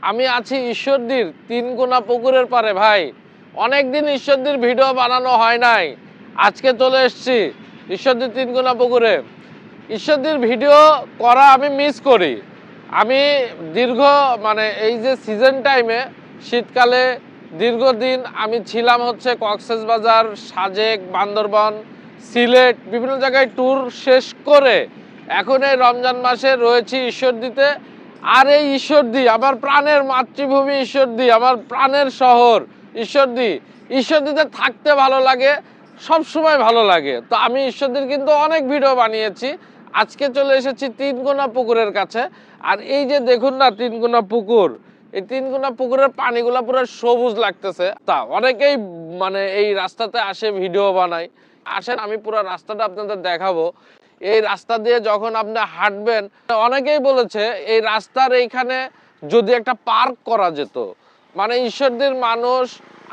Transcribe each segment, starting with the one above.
আমি আছি ঈশ্বরদীর তিনকোনা পুকুরের পারে ভাই। অনেকদিন ঈশ্বরদীর ভিডিও বানানো হয় নাই, আজকে চলে এসেছি ঈশ্বরদীর তিনকোনা পুকুরে। ঈশ্বরদীর ভিডিও করা আমি মিস করি। আমি দীর্ঘ এই যে সিজন টাইমে শীতকালে দীর্ঘদিন আমি ছিলাম হচ্ছে কক্সবাজার, সাজেক, বান্দরবন, সিলেট বিভিন্ন জায়গায় ট্যুর শেষ করে এখন এই রমজান মাসে রয়েছি ঈশ্বরদীতে। আর এই ঈশ্বরদী আমার প্রাণের মাতৃভূমি, ঈশ্বরদী আমার প্রাণের শহর ঈশ্বরদী। ঈশ্বরদীতে থাকতে ভালো লাগে, সব সময় ভালো লাগে। তো আমি ঈশ্বরদীর কিন্তু অনেক ভিডিও বানিয়েছি। আজকে চলে এসেছি তিনকোনা পুকুরের কাছে। আর এই যে দেখুন না তিনকোনা পুকুর, এই তিনকোনা পুকুরের পানিগুলা পুরো সবুজ লাগতেছে। তা অনেকেই এই রাস্তাতে আসে ভিডিও বানায়। আসেন আমি পুরো রাস্তাটা আপনাদের দেখাবো। এই রাস্তা দিয়ে যখন আপনি হাঁটবেন, অনেকেই বলেছে এই রাস্তার এইখানে যদি একটা পার্ক করা যেত, ঈশ্বরদীর মানুষ,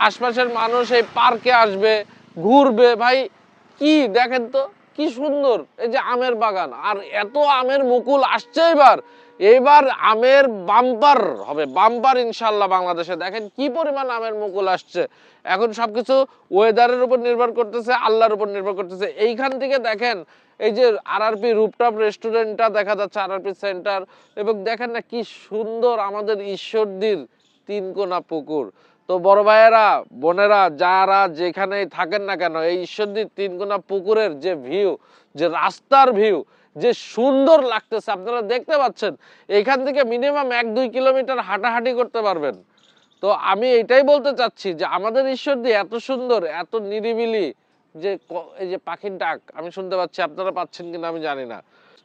আশপাশের মানুষ এই পার্কে আসবে, ঘুরবে। ভাই কি দেখেন তো কি সুন্দর, এই যে আমের বাগান, আর এত আমের মুকুল আসছে এবার। এবার আমের বাম্পার হবে, বাম্পার ইনশাল্লাহ। বাংলাদেশে দেখেন কি পরিমাণ আমের মুকুল আসছে। এখন সবকিছু ওয়েদারের উপর নির্ভর করতেছে, আল্লাহর উপর নির্ভর করতেছে। এইখান থেকে দেখেন এই যে আরআরপি রুফটপ রেস্টুরেন্টটা দেখা যাচ্ছে, আরআরপি সেন্টার। এবং দেখেন না কি সুন্দর আমাদের ঈশ্বরদীর তিনকোনা পুকুর। তো বড় ভাইয়েরা, বোনেরা, যারা যেখানেই থাকেন না কেন, এই ঈশ্বরদীর তিনকোনা পুকুরের যে ভিউ, যে রাস্তার ভিউ, যে সুন্দর লাগতেছে আপনারা দেখতে পাচ্ছেন। এখান থেকে মিনিমাম 1-2 কিলোমিটার হাঁটাহাঁটি করতে পারবেন। তো আমি এটাই বলতে চাচ্ছি যে আমাদের ঈশ্বরদী এত সুন্দর, এত নিরিবিলি, যে এই যে পাখির ডাক আমি শুনতে পাচ্ছি, আপনারা পাচ্ছেন কিনা আমি জানি না।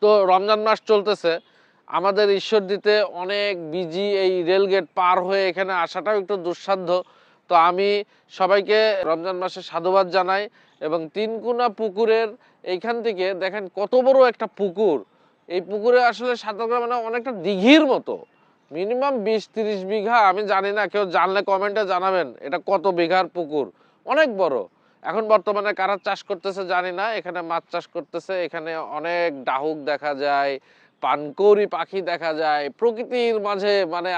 তো রমজান মাস চলতেছে, আমাদের ঈশ্বরদীতে অনেক বিজি, এই রেলগেট পার হয়ে এখানে আসাটাও একটু দুঃসাধ্য। তো আমি সবাইকে রমজান মাসে সাধুবাদ জানাই। এবং তিনকোনা পুকুরের এইখান থেকে দেখেন কত বড় একটা পুকুর। এই পুকুরে আসলে সাঁতার কাটা অনেকটা দিঘির মতো, মিনিমাম 20-30 বিঘা। আমি জানি না, কেউ জানলে কমেন্টে জানাবেন এটা কত বিঘার পুকুর। অনেক বড়। এখন বর্তমানে কারা চাষ করতেছে জানি না, এখানে মাছ চাষ করতেছে। এখানে অনেক ডাহুক দেখা যায়, পানকৌড়ি পাখি দেখা যায়। প্রকৃতির মাঝে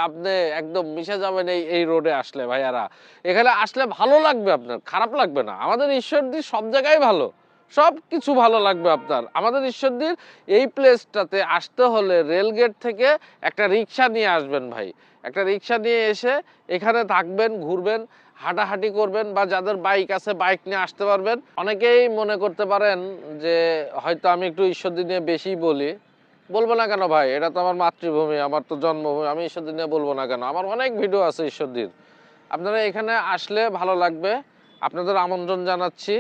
আপনি একদম মিশে যাবেন এই রোডে আসলে ভাইয়ারা। এখানে আসলে ভালো লাগবে, আপনার খারাপ লাগবে না। আমাদের ঈশ্বরদী সব জায়গায় ভালো, সব কিছু ভালো লাগবে আপনার। আমাদের ঈশ্বরদীর এই প্লেসটাতে আসতে হলে রেলগেট থেকে একটা রিক্সা নিয়ে আসবেন ভাই। একটা রিক্সা নিয়ে এসে এখানে থাকবেন, ঘুরবেন, হাঁটাহাঁটি করবেন, বা যাদের বাইক আছে বাইক নিয়ে আসতে পারবেন। অনেকেই মনে করতে পারেন যে হয়তো আমি একটু ঈশ্বরদী নিয়ে বেশি বলি। বলবো না কেন ভাই, এটা তো আমার মাতৃভূমি, আমার তো জন্মভূমি। আমি ঈশ্বরদী নিয়ে বলবো না কেন? আমার অনেক ভিডিও আছে ঈশ্বরদীর। আপনারা এখানে আসলে ভালো লাগবে, আপনাদের আমন্ত্রণ জানাচ্ছি।